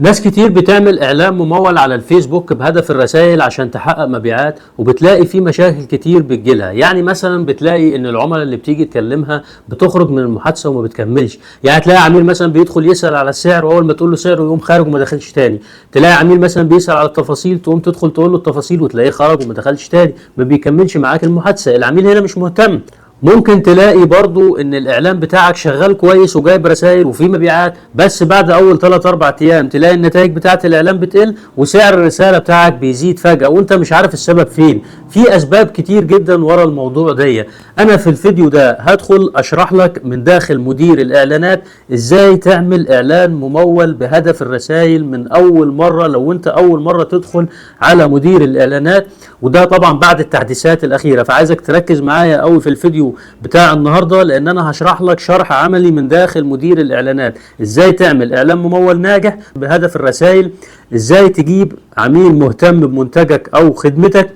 ناس كتير بتعمل اعلان ممول على الفيسبوك بهدف الرسائل عشان تحقق مبيعات، وبتلاقي في مشاكل كتير بتجيلها. يعني مثلا بتلاقي ان العملاء اللي بتيجي تكلمها بتخرج من المحادثه وما بتكملش. يعني تلاقي عميل مثلا بيدخل يسال على السعر، واول ما تقول له سعره يقوم خارج وما دخلش تاني. تلاقي عميل مثلا بيسال على التفاصيل، تقوم تدخل تقول له التفاصيل وتلاقيه خرج وما دخلش تاني، ما بيكملش معاك المحادثه. العميل هنا مش مهتم. ممكن تلاقي برضو ان الاعلان بتاعك شغال كويس وجايب رسائل وفي مبيعات، بس بعد اول 3 4 ايام تلاقي النتائج بتاعت الاعلان بتقل وسعر الرسالة بتاعك بيزيد فجأة وانت مش عارف السبب فين. في اسباب كتير جدا ورا الموضوع دي. انا في الفيديو ده هدخل اشرح لك من داخل مدير الاعلانات ازاي تعمل اعلان ممول بهدف الرسائل من اول مرة، لو انت اول مرة تدخل على مدير الاعلانات، وده طبعا بعد التحديثات الاخيرة. فعايزك تركز معايا قوي في الفيديو بتاع النهاردة، لان انا هشرح لك شرح عملي من داخل مدير الاعلانات ازاي تعمل اعلان ممول ناجح بهدف الرسائل، ازاي تجيب عميل مهتم بمنتجك او خدمتك،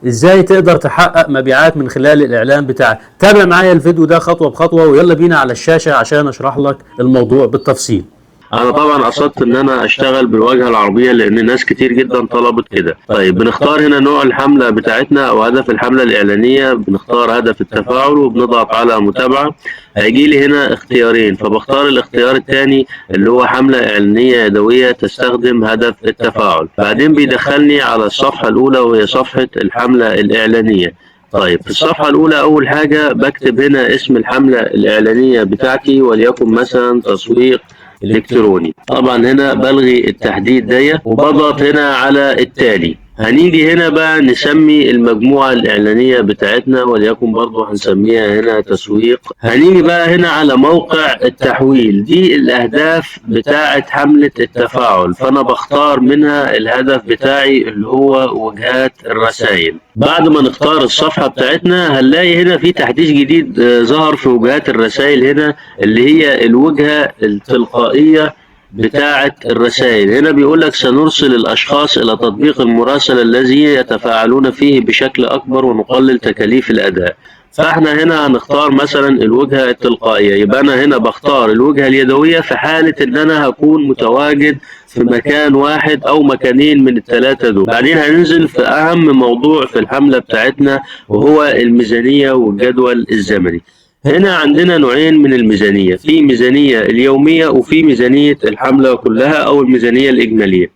ازاي تقدر تحقق مبيعات من خلال الاعلان بتاعك. تابع معايا الفيديو ده خطوة بخطوة، ويلا بينا على الشاشة عشان اشرح لك الموضوع بالتفصيل. انا طبعا قصدت ان انا اشتغل بالواجهه العربيه لان ناس كتير جدا طلبت كده. طيب بنختار هنا نوع الحمله بتاعتنا او هدف الحمله الاعلانيه، بنختار هدف التفاعل وبنضغط على متابعه. هيجي لي هنا اختيارين، فبختار الاختيار الثاني اللي هو حمله اعلانيه يدويه تستخدم هدف التفاعل. بعدين بيدخلني على الصفحه الاولى وهي صفحه الحمله الاعلانيه. طيب في الصفحة الأولى أول حاجة بكتب هنا اسم الحملة الإعلانية بتاعتي، وليكن مثلا تسويق إلكتروني. طبعا هنا بلغي التحديد ده وبضغط هنا على التالي. هنيجي هنا بقى نسمي المجموعة الإعلانية بتاعتنا، وليكن برضو هنسميها هنا تسويق. هنيجي بقى هنا على موقع التحويل، دي الأهداف بتاعة حملة التفاعل، فأنا بختار منها الهدف بتاعي اللي هو وجهات الرسائل. بعد ما نختار الصفحة بتاعتنا هنلاقي هنا في تحديث جديد ظهر في وجهات الرسائل هنا، اللي هي الوجهة التلقائية بتاعة الرسائل. هنا بيقول لك سنرسل الأشخاص إلى تطبيق المراسلة الذي يتفاعلون فيه بشكل أكبر ونقلل تكاليف الأداء. فاحنا هنا هنختار مثلا الوجهة التلقائية، يبقى أنا هنا بختار الوجهة اليدوية في حالة إن أنا هكون متواجد في مكان واحد أو مكانين من الثلاثة دول. بعدين هننزل في أهم موضوع في الحملة بتاعتنا وهو الميزانية والجدول الزمني. هنا عندنا نوعين من الميزانية، في ميزانية اليومية وفي ميزانية الحملة كلها أو الميزانية الإجمالية.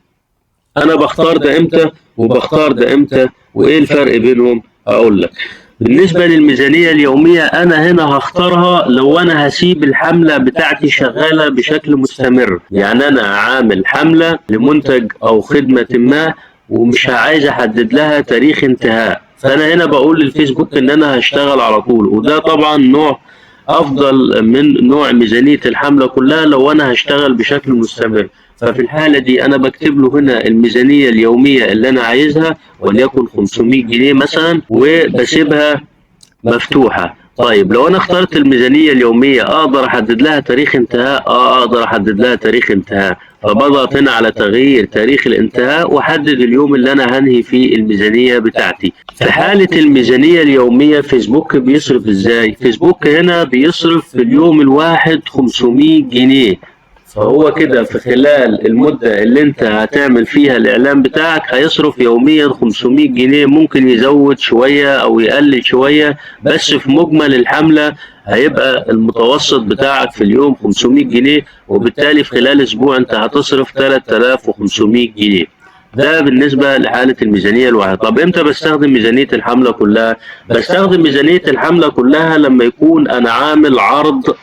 أنا بختار ده إمتى وبختار ده إمتى، وإيه الفرق بينهم؟ أقول لك. بالنسبة للميزانية اليومية أنا هنا هختارها لو أنا هسيب الحملة بتاعتي شغالة بشكل مستمر، يعني أنا عامل حملة لمنتج أو خدمة ما ومش عايز أحدد لها تاريخ انتهاء، فأنا هنا بقول للفيسبوك إن أنا هشتغل على طول، وده طبعا نوع أفضل من نوع ميزانية الحملة كلها لو أنا هشتغل بشكل مستمر. ففي الحالة دي أنا بكتب له هنا الميزانية اليومية اللي أنا عايزها، وليكن 500 جنيه مثلا، وبسيبها مفتوحة. طيب لو أنا اخترت الميزانية اليومية أقدر أحدد لها تاريخ انتهاء؟ أقدر أحدد لها تاريخ انتهاء، فبضغط هنا على تغيير تاريخ الانتهاء وأحدد اليوم اللي أنا هنهي فيه الميزانية بتاعتي. في حالة الميزانية اليومية فيسبوك بيصرف إزاي؟ فيسبوك هنا بيصرف في اليوم الواحد 500 جنيه، فهو كده في خلال المدة اللي انت هتعمل فيها الاعلان بتاعك هيصرف يوميا 500 جنيه، ممكن يزود شوية او يقلل شوية، بس في مجمل الحملة هيبقى المتوسط بتاعك في اليوم 500 جنيه، وبالتالي في خلال اسبوع انت هتصرف 3500 جنيه. ده بالنسبة لحالة الميزانية الواحدة. طب امتى بستخدم ميزانية الحملة كلها؟ بستخدم ميزانية الحملة كلها لما يكون انا عامل عرض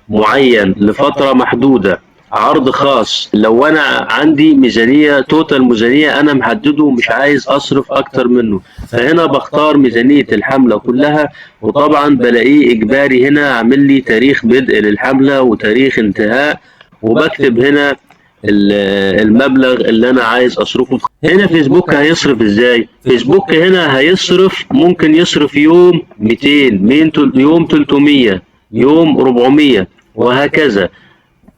معين لفترة محدودة، عرض خاص. لو انا عندي ميزانية توتال ميزانية انا محدده ومش عايز اصرف اكتر منه، فهنا بختار ميزانية الحملة كلها، وطبعا بلاقيه اجباري هنا عامل لي تاريخ بدء للحملة وتاريخ انتهاء، وبكتب هنا المبلغ اللي انا عايز اصرفه. هنا فيسبوك هيصرف ازاي؟ فيسبوك هنا هيصرف، ممكن يصرف يوم 200، يوم 300، يوم 400، وهكذا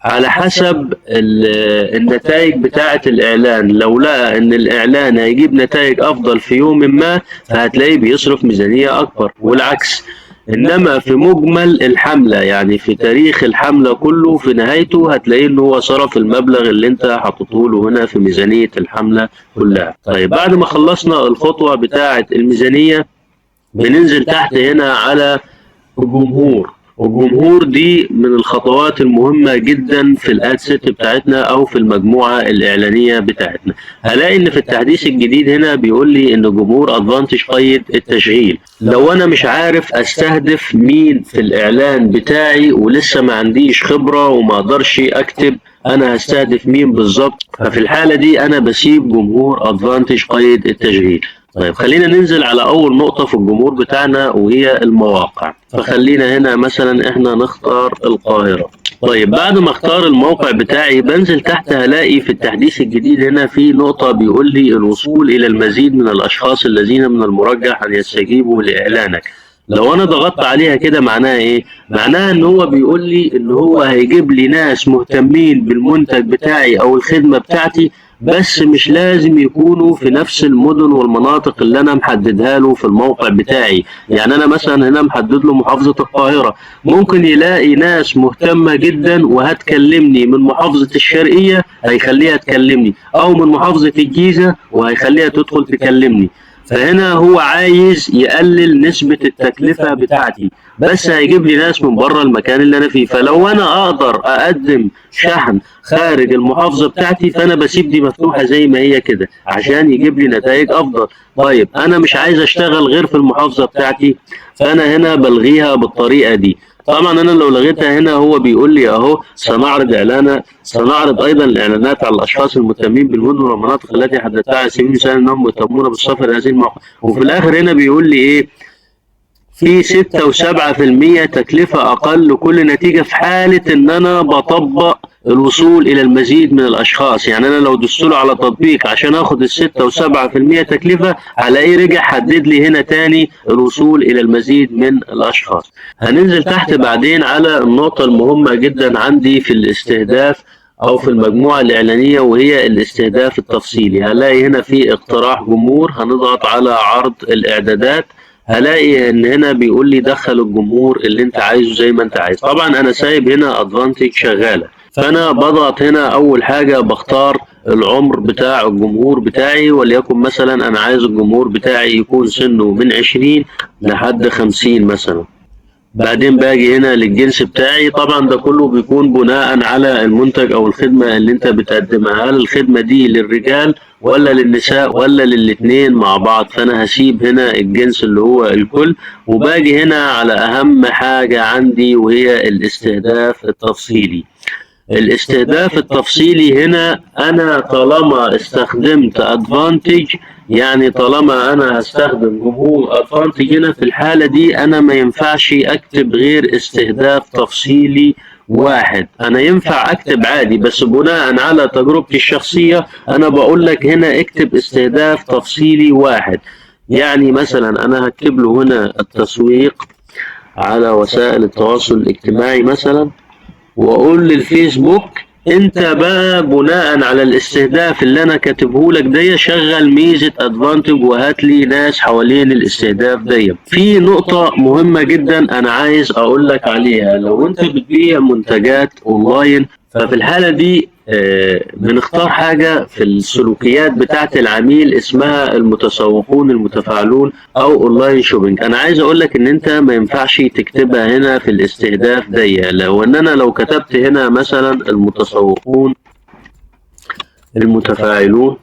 على حسب النتائج بتاعة الإعلان. لو لقى إن الإعلان هيجيب نتائج أفضل في يوم ما فهتلاقيه بيصرف ميزانية أكبر، والعكس. انما في مجمل الحملة، يعني في تاريخ الحملة كله في نهايته هتلاقيه ان هو صرف المبلغ اللي انت حطيته له هنا في ميزانية الحملة كلها. طيب بعد ما خلصنا الخطوة بتاعة الميزانية بننزل تحت هنا على الجمهور. والجمهور دي من الخطوات المهمة جدا في الاد سيت بتاعتنا او في المجموعة الاعلانية بتاعتنا. هلاقي ان في التحديث الجديد هنا بيقول لي ان جمهور ادفانتج قيد التشغيل. لو انا مش عارف استهدف مين في الاعلان بتاعي ولسه ما عنديش خبرة وما اقدرش اكتب انا هستهدف مين بالظبط، ففي الحالة دي انا بسيب جمهور ادفانتج قيد التشغيل. طيب خلينا ننزل على اول نقطة في الجمهور بتاعنا وهي المواقع. فخلينا هنا مثلا احنا نختار القاهرة. طيب بعد ما اختار الموقع بتاعي بنزل تحت هلاقي في التحديث الجديد هنا في نقطة بيقول لي الوصول الى المزيد من الاشخاص الذين من المرجح ان يستجيبوا لاعلانك. لو انا ضغطت عليها كده معناها ايه؟ معناها ان هو بيقول لي ان هو هيجيب لي ناس مهتمين بالمنتج بتاعي او الخدمة بتاعتي، بس مش لازم يكونوا في نفس المدن والمناطق اللي انا محددها له في الموقع بتاعي. يعني انا مثلا هنا محدد له محافظة القاهرة، ممكن يلاقي ناس مهتمة جدا وهتكلمني من محافظة الشرقية هيخليها تكلمني، او من محافظة الجيزة وهيخليها تدخل تكلمني. فهنا هو عايز يقلل نسبة التكلفة بتاعتي، بس هيجيب لي ناس من بره المكان اللي انا فيه. فلو انا اقدر اقدم شحن خارج المحافظة بتاعتي فانا بسيب دي مفتوحة زي ما هي كده عشان يجيب لي نتائج افضل. طيب انا مش عايز اشتغل غير في المحافظة بتاعتي، فانا هنا بلغيها بالطريقة دي. طبعا انا لو لغيتها هنا هو بيقول لي اهو سنعرض ايضا الاعلانات على الاشخاص المهتمين بالمدن والمناطق التي حددتها على سبيل المثال انهم مهتمون بالسفر لهذه المواقع. وفي الاخر هنا بيقول لي ايه؟ في 6 و7% تكلفة أقل لكل نتيجة في حالة إن أنا بطبق الوصول إلى المزيد من الأشخاص. يعني أنا لو دستله على تطبيق عشان آخد 6 و7% تكلفة هلاقيه رجع حدد لي هنا تاني الوصول إلى المزيد من الأشخاص. هننزل تحت بعدين على النقطة المهمة جدا عندي في الاستهداف أو في المجموعة الإعلانية وهي الاستهداف التفصيلي. هلاقي هنا في اقتراح جمهور، هنضغط على عرض الإعدادات، هلاقي ان هنا بيقول لي دخل الجمهور اللي انت عايزه زي ما انت عايز. طبعا انا سايب هنا ادفانتج شغاله، فانا بضغط هنا اول حاجه بختار العمر بتاع الجمهور بتاعي، وليكن مثلا انا عايز الجمهور بتاعي يكون سنه من 20 لحد 50 مثلا. بعدين باجي هنا للجنس بتاعي، طبعا ده كله بيكون بناء على المنتج او الخدمة اللي انت بتقدمها، هل الخدمة دي للرجال ولا للنساء ولا للاتنين مع بعض. فانا هسيب هنا الجنس اللي هو الكل، وباجي هنا على اهم حاجة عندي وهي الاستهداف التفصيلي. الاستهداف التفصيلي هنا انا طالما استخدمت ادفانتج، يعني طالما انا هستخدم جمهور ادفانتج هنا في الحالة دي انا ما ينفعش اكتب غير استهداف تفصيلي واحد. انا ينفع اكتب عادي بس بناء على تجربتي الشخصية انا بقول لك هنا اكتب استهداف تفصيلي واحد. يعني مثلا انا هكتب له هنا التسويق على وسائل التواصل الاجتماعي مثلا، واقول للفيسبوك انت بقى بناء على الاستهداف اللي انا كاتبه لك دي شغل ميزه ادفانتج وهات لي ناس حوالين الاستهداف دي. في نقطه مهمه جدا انا عايز اقول لك عليها، لو انت بتبيع منتجات اونلاين ففي الحاله دي بنختار حاجه في السلوكيات بتاعه العميل اسمها المتسوقون المتفاعلون او اونلاين شوبينج. انا عايز اقول لك ان انت ما ينفعش تكتبها هنا في الاستهداف دي، لو كتبت هنا مثلا المتسوقون المتفاعلون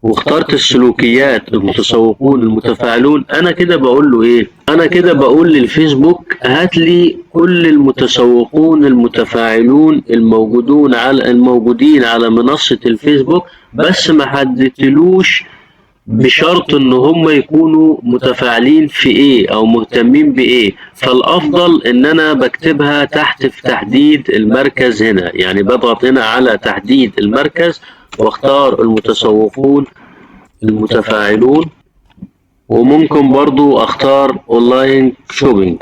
واخترت السلوكيات المتسوقون المتفاعلون، انا كده بقول له ايه؟ انا كده بقول للفيسبوك هات لي كل المتسوقون المتفاعلون الموجودين على منصة الفيسبوك، بس ما حددتلوش بشرط ان هم يكونوا متفاعلين في ايه او مهتمين بايه. فالافضل ان انا بكتبها تحت في تحديد المركز هنا، يعني بضغط هنا على تحديد المركز واختار المتسوقون المتفاعلون، وممكن برضو اختار اونلاين شوبينج.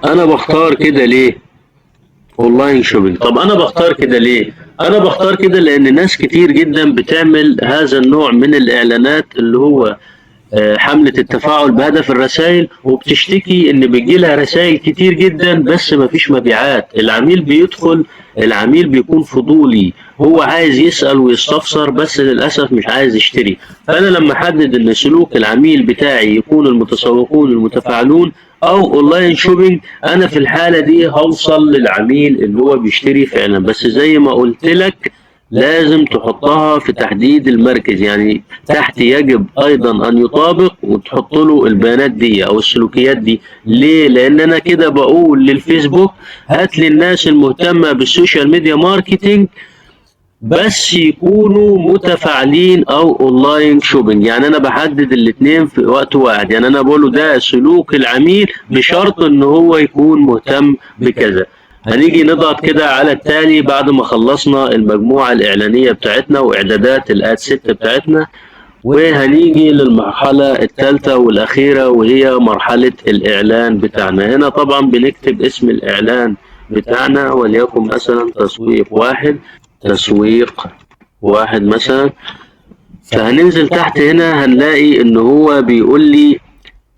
انا بختار كده ليه اونلاين شوبينج؟ طب انا بختار كده ليه؟ انا بختار كده لان ناس كتير جدا بتعمل هذا النوع من الاعلانات اللي هو حملة التفاعل بهدف الرسائل، وبتشتكي ان بيجيلها رسائل كتير جدا بس مفيش مبيعات. العميل بيدخل، العميل بيكون فضولي، هو عايز يسأل ويستفسر بس للأسف مش عايز يشتري. فأنا لما أحدد إن سلوك العميل بتاعي يكون المتسوقون المتفاعلون أو أونلاين شوبينج، أنا في الحالة دي هوصل للعميل اللي هو بيشتري فعلا. بس زي ما قلت لك لازم تحطها في تحديد المركز، يعني تحت يجب ايضا ان يطابق وتحط له البيانات دي او السلوكيات دي. ليه؟ لان انا كده بقول للفيسبوك هات لي الناس المهتمه بالسوشيال ميديا ماركتينج بس يكونوا متفاعلين او اونلاين شوبينج. يعني انا بحدد الاثنين في وقت واحد، يعني انا بقوله ده سلوك العميل بشرط ان هو يكون مهتم بكذا. هنيجي نضغط كده على التالي بعد ما خلصنا المجموعة الإعلانية بتاعتنا وإعدادات الآد ست بتاعتنا، وهنيجي للمرحلة الثالثة والأخيرة وهي مرحلة الإعلان بتاعنا. هنا طبعا بنكتب اسم الإعلان بتاعنا، وليكن مثلا تسويق واحد مثلا. فهننزل تحت هنا هنلاقي إن هو بيقول لي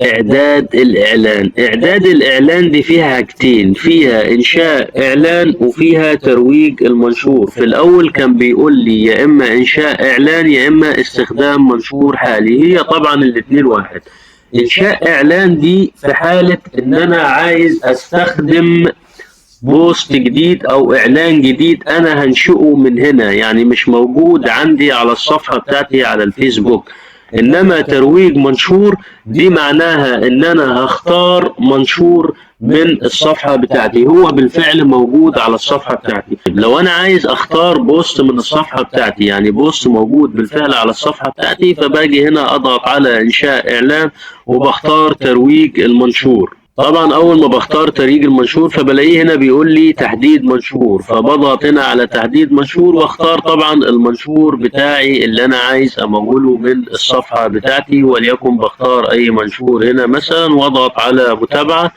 إعداد الإعلان. إعداد الإعلان دي فيها حاجتين، فيها إنشاء إعلان وفيها ترويج المنشور. في الأول كان بيقول لي يا إما إنشاء إعلان يا إما استخدام منشور حالي، هي طبعا الاتنين واحد. إنشاء إعلان دي في حالة إن أنا عايز أستخدم بوست جديد أو إعلان جديد أنا هنشئه من هنا، يعني مش موجود عندي على الصفحة بتاعتي على الفيسبوك. انما ترويج منشور دي معناها ان انا هختار منشور من الصفحة بتاعتي هو بالفعل موجود على الصفحة بتاعتي. لو انا عايز اختار بوست من الصفحة بتاعتي، يعني بوست موجود بالفعل على الصفحة بتاعتي، فباجي هنا اضغط على انشاء اعلان وبختار ترويج المنشور. طبعا اول ما بختار ترويج المنشور فبلاقيه هنا بيقول لي تحديد منشور، فبضغط هنا على تحديد منشور واختار طبعا المنشور بتاعي اللي انا عايز اموله من الصفحة بتاعتي، وليكن بختار اي منشور هنا مثلا واضغط على متابعة.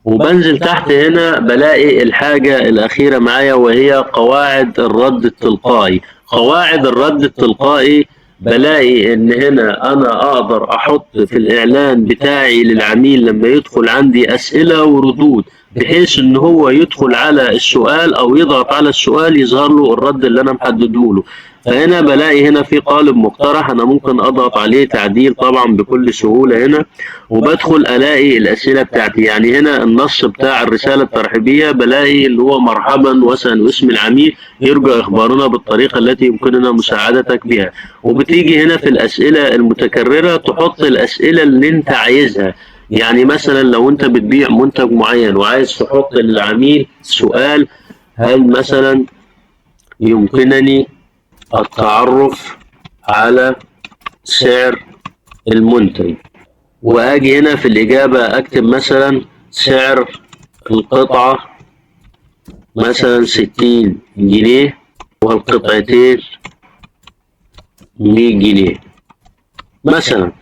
وبنزل تحت هنا بلاقي الحاجة الأخيرة معايا وهي قواعد الرد التلقائي. قواعد الرد التلقائي بلاقي ان هنا انا اقدر احط في الاعلان بتاعي للعميل لما يدخل عندي اسئلة وردود، بحيث ان هو يدخل على السؤال او يضغط على السؤال يظهر له الرد اللي انا محدده له. فهنا بلاقي هنا في قالب مقترح انا ممكن اضغط عليه تعديل طبعا بكل سهولة هنا، وبدخل الاقي الاسئلة بتاعتي. يعني هنا النص بتاع الرسالة الترحيبية بلاقي اللي هو مرحبا وسهلا واسم العميل، يرجى اخبارنا بالطريقة التي يمكننا مساعدتك بها. وبتيجي هنا في الاسئلة المتكررة تحط الاسئلة اللي انت عايزها. يعني مثلا لو انت بتبيع منتج معين وعايز تحط للعميل سؤال هل مثلا يمكنني التعرف على سعر المنتج، واجي هنا في الاجابة اكتب مثلا سعر القطعة مثلا 60 جنيه والقطعتين 100 جنيه مثلا.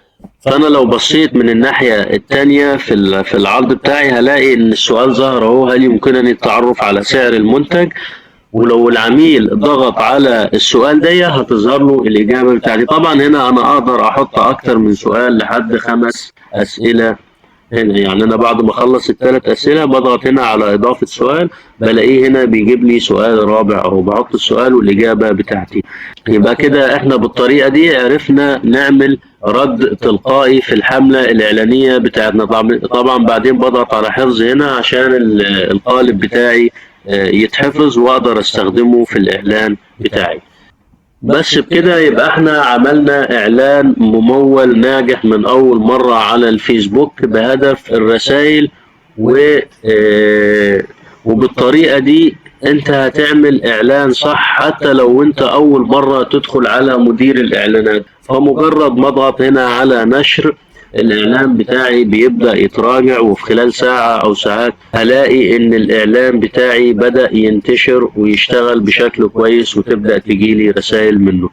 فانا لو بصيت من الناحية التانية في العرض بتاعي هلاقي ان السؤال ظهر اهو هل يمكنني التعرف على سعر المنتج، ولو العميل ضغط على السؤال ده هتظهر له الإجابة بتاعتي. طبعا هنا أنا أقدر أحط أكتر من سؤال لحد 5 أسئلة هنا. يعني أنا بعد ما أخلص ال3 أسئلة بضغط هنا على إضافة سؤال بلاقيه هنا بيجيب لي سؤال رابع أهو، بحط السؤال والإجابة بتاعتي. يبقى كده إحنا بالطريقة دي عرفنا نعمل رد تلقائي في الحملة الإعلانية بتاعتنا. طبعا بعدين بضغط على حفظ هنا عشان القالب بتاعي يتحفظ واقدر استخدمه في الاعلان بتاعي. بس بكده يبقى احنا عملنا اعلان ممول ناجح من اول مرة على الفيسبوك بهدف الرسائل وبالطريقة دي انت هتعمل اعلان صح حتى لو انت اول مرة تدخل على مدير الاعلانات. فمجرد ما اضغط هنا على نشر الاعلان بتاعي بيبدأ يتراجع، وفي خلال ساعة او ساعات هلاقي ان الاعلان بتاعي بدأ ينتشر ويشتغل بشكل كويس وتبدأ تجيلي رسائل منه.